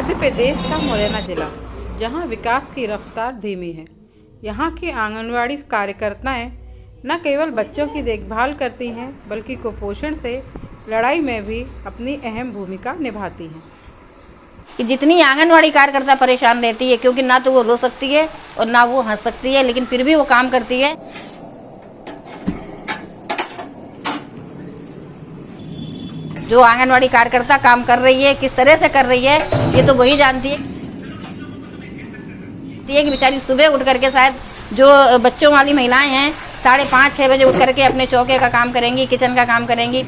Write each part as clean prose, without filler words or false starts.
मध्य प्रदेश का मुरैना जिला, जहां विकास की रफ्तार धीमी है। यहां की आंगनवाड़ी कार्यकर्ताएं न केवल बच्चों की देखभाल करती हैं, बल्कि कुपोषण से लड़ाई में भी अपनी अहम भूमिका निभाती हैं। कि जितनी आंगनवाड़ी कार्यकर्ता परेशान रहती है, क्योंकि ना तो वो रो सकती है और ना वो हंस सकती है, लेकिन फिर भी वो काम करती है। जो आंगनवाड़ी कार्यकर्ता काम कर रही है, किस तरह से कर रही है, ये तो वही जानती है कि बेचारी सुबह उठ करके शायद जो बच्चों वाली महिलाएं हैं 5:30-6 बजे उठ करके अपने चौके का काम करेंगी, किचन का काम करेंगी।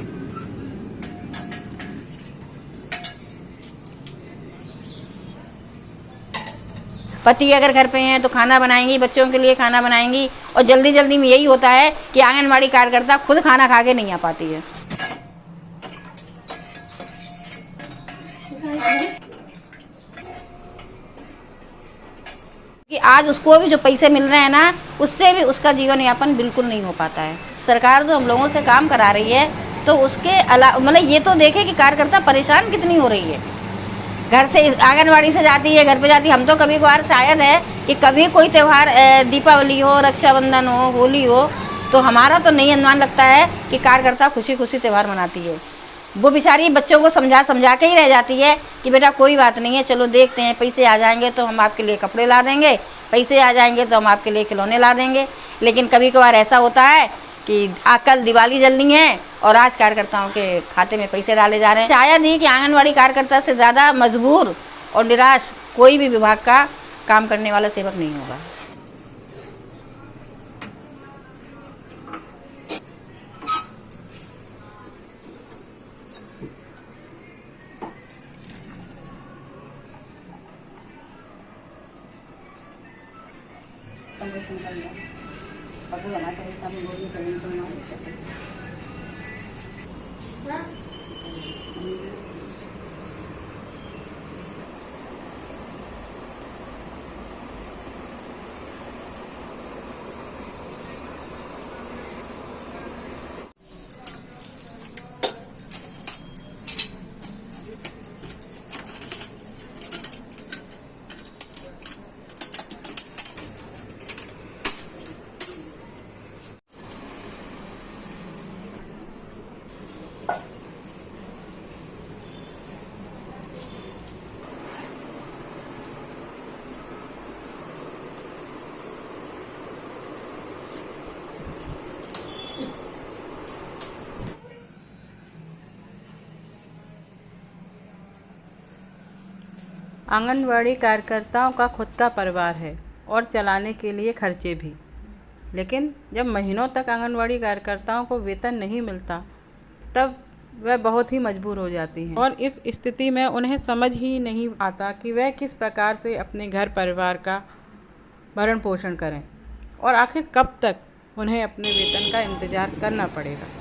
पति अगर घर पे हैं तो खाना बनाएंगी, बच्चों के लिए खाना बनाएंगी। और जल्दी जल्दी में यही होता है कि आंगनवाड़ी कार्यकर्ता खुद खाना खा के नहीं आ पाती है। कि आज उसको भी जो पैसे मिल रहे हैं ना, उससे भी उसका जीवन यापन बिल्कुल नहीं हो पाता है। सरकार जो हम लोगों से काम करा रही है, तो उसके अलावा मतलब ये तो देखे कि कार्यकर्ता परेशान कितनी हो रही है। घर से आंगनवाड़ी से जाती है, घर पे जाती है। हम तो कभी कभार शायद है कि कभी कोई त्यौहार, दीपावली हो, रक्षाबंधन हो, होली हो, तो हमारा तो नहीं अनुमान लगता है कि कार्यकर्ता खुशी खुशी त्यौहार मनाती है। वो बेचारी बच्चों को समझा के ही रह जाती है कि बेटा कोई बात नहीं है, चलो देखते हैं, पैसे आ जाएंगे तो हम आपके लिए कपड़े ला देंगे, पैसे आ जाएंगे तो हम आपके लिए खिलौने ला देंगे। लेकिन कभी कभार ऐसा होता है कि कल दिवाली जलनी है और आज कार्यकर्ताओं के खाते में पैसे डाले जा रहे हैं। शायद ही कि आंगनवाड़ी कार्यकर्ता से ज़्यादा मजबूर और निराश कोई भी विभाग का काम करने वाला सेवक नहीं होगा। आंगनवाड़ी कार्यकर्ताओं का खुद का परिवार है और चलाने के लिए खर्चे भी। लेकिन जब महीनों तक आंगनवाड़ी कार्यकर्ताओं को वेतन नहीं मिलता, तब वह बहुत ही मजबूर हो जाती हैं और इस स्थिति में उन्हें समझ ही नहीं आता कि वह किस प्रकार से अपने घर परिवार का भरण पोषण करें और आखिर कब तक उन्हें अपने वेतन का इंतज़ार करना पड़ेगा।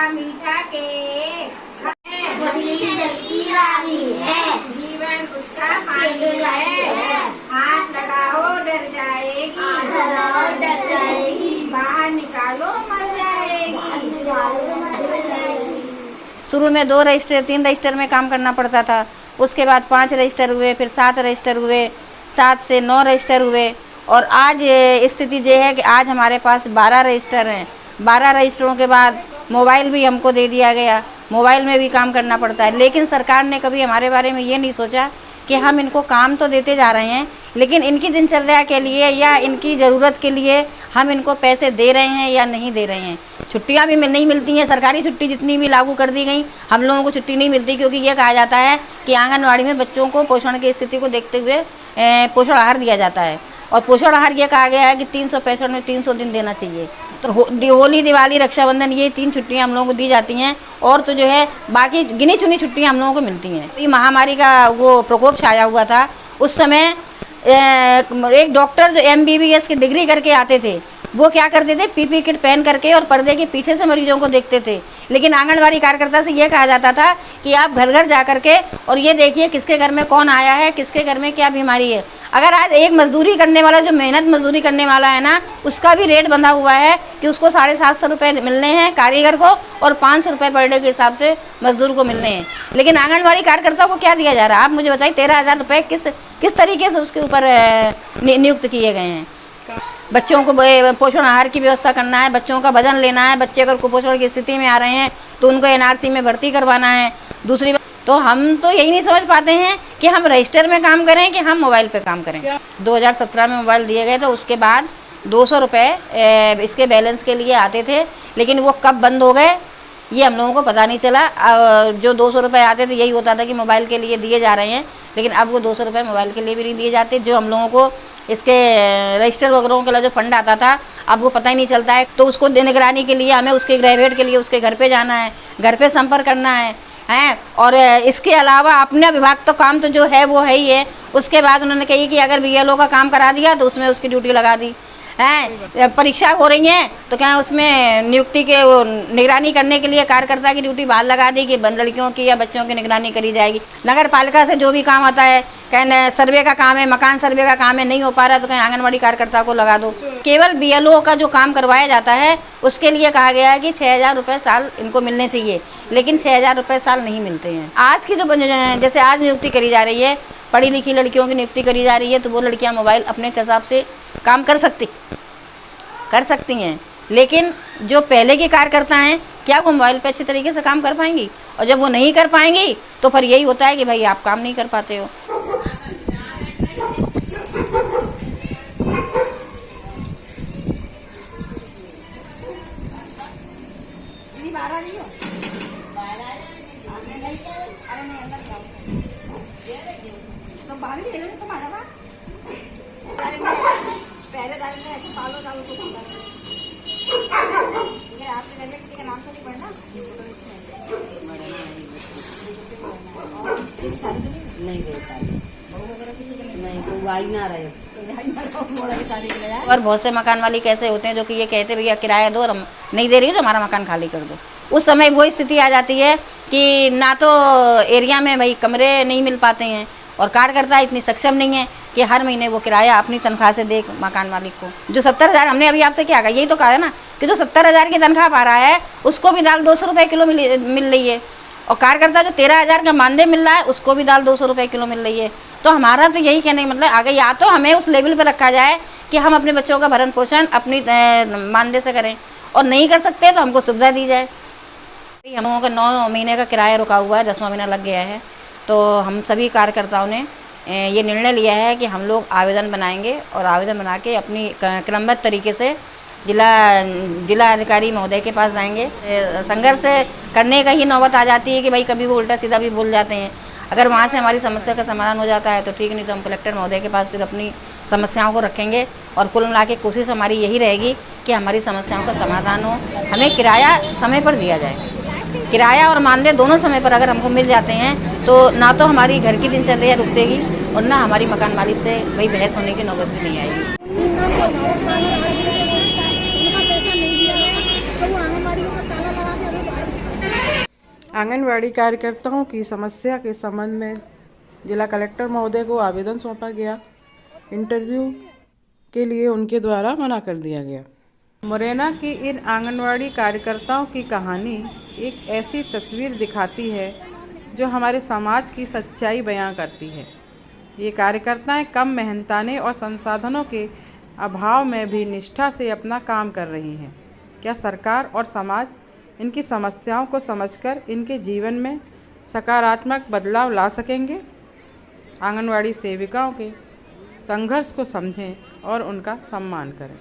मीठा के जीवन उसका पानी है, हाथ लगाओ डर जाएगी, बाहर निकालो मर जाएगी। शुरू में 2 रजिस्टर 3 रजिस्टर में काम करना पड़ता था, उसके बाद 5 रजिस्टर हुए, फिर 7 रजिस्टर हुए, 7 से 9 रजिस्टर हुए और आज स्थिति ये है कि आज हमारे पास 12 रजिस्टर हैं। 12 रजिस्टरों के बाद मोबाइल भी हमको दे दिया गया, मोबाइल में भी काम करना पड़ता है। लेकिन सरकार ने कभी हमारे बारे में ये नहीं सोचा कि हम इनको काम तो देते जा रहे हैं, लेकिन इनकी दिनचर्या के लिए या इनकी ज़रूरत के लिए हम इनको पैसे दे रहे हैं या नहीं दे रहे हैं। छुट्टियां भी नहीं मिलती हैं, सरकारी छुट्टी जितनी भी लागू कर दी गई, हम लोगों को छुट्टी नहीं मिलती, क्योंकि ये कहा जाता है कि आंगनवाड़ी में बच्चों को पोषण की स्थिति को देखते हुए पोषण आहार दिया जाता है। और पोषण आहार ये कहा गया है कि 365 में 300 दिन देना चाहिए। तो होली, दिवाली, रक्षाबंधन, ये 3 छुट्टियां हम लोगों को दी जाती हैं, और तो जो है बाकी गिनी चुनी छुट्टियां हम लोगों को मिलती हैं। ये महामारी का वो प्रकोप छाया हुआ था, उस समय एक डॉक्टर जो MBBS की डिग्री करके आते थे, वो क्या करते थे, पीपी किट पहन करके और पर्दे के पीछे से मरीजों को देखते थे। लेकिन आंगनवाड़ी कार्यकर्ता से ये कहा जाता था कि आप घर घर जा करके और ये देखिए किसके घर में कौन आया है, किसके घर में क्या बीमारी है। अगर आज एक मजदूरी करने वाला, जो मेहनत मजदूरी करने वाला है ना, उसका भी रेट बंधा हुआ है कि उसको 750 रुपये मिलने हैं कारीगर को, और 500 रुपये पर डे के हिसाब से मजदूर को मिलने हैं। लेकिन आंगनवाड़ी कार्यकर्ता को क्या दिया जा रहा है, आप मुझे बताइए। 13,000 रुपये किस तरीके से उसके ऊपर नियुक्त किए गए हैं। बच्चों को पोषण आहार की व्यवस्था करना है, बच्चों का वजन लेना है, बच्चे अगर कुपोषण की स्थिति में आ रहे हैं तो उनको NRC में भर्ती करवाना है। दूसरी बात, तो हम तो यही नहीं समझ पाते हैं कि हम रजिस्टर में काम करें कि हम मोबाइल पे काम करें। 2017 में मोबाइल दिए गए थे, उसके बाद 200 रुपये इसके बैलेंस के लिए आते थे, लेकिन वो कब बंद हो गए ये हम लोगों को पता नहीं चला। जो 200 रुपये आते थे यही होता था कि मोबाइल के लिए दिए जा रहे हैं, लेकिन अब वो 200 रुपये मोबाइल के लिए भी नहीं दिए जाते। जो हम लोगों को इसके रजिस्टर वगैरह के लिए जो फंड आता था, अब वो पता ही नहीं चलता है। तो उसको निगरानी के लिए हमें उसके गृहभेट के लिए उसके घर पे जाना है, घर पे संपर्क करना है। और इसके अलावा अपने विभाग तो काम तो जो है वो है ही है। उसके बाद उन्होंने कही कि अगर BLO का काम करा दिया तो उसमें उसकी ड्यूटी लगा दी है। परीक्षा हो रही है तो क्या उसमें नियुक्ति के निगरानी करने के लिए कार्यकर्ता की ड्यूटी बाहर लगा दी कि लड़कियों की या बच्चों की निगरानी करी जाएगी। नगर पालिका से जो भी काम आता है, कहीं सर्वे का काम है, मकान सर्वे का काम है, नहीं हो पा रहा तो कहीं आंगनवाड़ी कार्यकर्ता को लगा दो। केवल BLO का जो काम करवाया जाता है उसके लिए कहा गया है कि 6,000 रुपये साल इनको मिलने चाहिए, लेकिन 6,000 रुपये साल नहीं मिलते हैं। आज की जो जैसे आज नियुक्ति करी जा रही है, पढ़ी लिखी लड़कियों की नियुक्ति करी जा रही है, तो वो लड़कियां मोबाइल अपने हिसाब से काम कर सकती हैं। लेकिन जो पहले के कार्यकर्ता हैं, क्या वो मोबाइल पे अच्छे तरीके से काम कर पाएंगी? और जब वो नहीं कर पाएंगी तो फिर यही होता है कि भाई आप काम नहीं कर पाते हो। और बहुत से मकान वाली कैसे होते हैं जो कि ये कहते भैया किराया दो और हम नहीं दे रही तो हमारा मकान खाली कर दो। उस समय वो स्थिति आ जाती है कि ना तो एरिया में भाई कमरे नहीं मिल पाते हैं, और कार्यकर्ता इतनी सक्षम नहीं है कि हर महीने वो किराया अपनी तनख्वाह से दे मकान मालिक को। जो 70,000 हमने अभी आपसे क्या कहा, यही तो कहा है ना कि जो 70,000 की तनख्वाह पा रहा है उसको भी दाल 200 रुपये किलो मिल रही है, और कार्यकर्ता जो 13,000 का मानदेय मिल रहा है उसको भी दाल 200 रुपये किलो मिल रही है। तो हमारा तो यही कहने का मतलब आगे या तो हमें उस लेवल पर रखा जाए कि हम अपने बच्चों का भरण पोषण अपनी मानदेय से करें, और नहीं कर सकते तो हमको सुविधा दी जाए। हम लोगों का 9 महीने का किराया रुका हुआ है, 10वां महीना लग गया है। तो हम सभी कार्यकर्ताओं ने ये निर्णय लिया है कि हम लोग आवेदन बनाएंगे, और आवेदन बना के अपनी क्रमबद्ध तरीके से जिला अधिकारी महोदय के पास जाएंगे। संघर्ष करने का ही नौबत आ जाती है कि भाई कभी वो उल्टा सीधा भी बोल जाते हैं। अगर वहाँ से हमारी समस्या का समाधान हो जाता है तो ठीक, नहीं तो हम कलेक्टर महोदय के पास फिर अपनी समस्याओं को रखेंगे। और कुल मिला के कोशिश हमारी यही रहेगी कि हमारी समस्याओं का समाधान हो, हमें किराया समय पर दिया जाए। किराया और मानदेय दोनों समय पर अगर हमको मिल जाते हैं तो ना तो हमारी घर की दिनचर्या रुकेगी और ना हमारी मकान मालिक से वही बहस होने की नौबत भी नहीं आएगी। आंगनवाड़ी कार्यकर्ताओं की समस्या के संबंध में जिला कलेक्टर महोदय को आवेदन सौंपा गया। इंटरव्यू के लिए उनके द्वारा मना कर दिया गया। मुरैना की इन आंगनवाड़ी कार्यकर्ताओं की कहानी एक ऐसी तस्वीर दिखाती है जो हमारे समाज की सच्चाई बयां करती है। ये कार्यकर्ताएं कम मेहनताने और संसाधनों के अभाव में भी निष्ठा से अपना काम कर रही हैं। क्या सरकार और समाज इनकी समस्याओं को समझकर इनके जीवन में सकारात्मक बदलाव ला सकेंगे? आंगनवाड़ी सेविकाओं के संघर्ष को समझें और उनका सम्मान करें।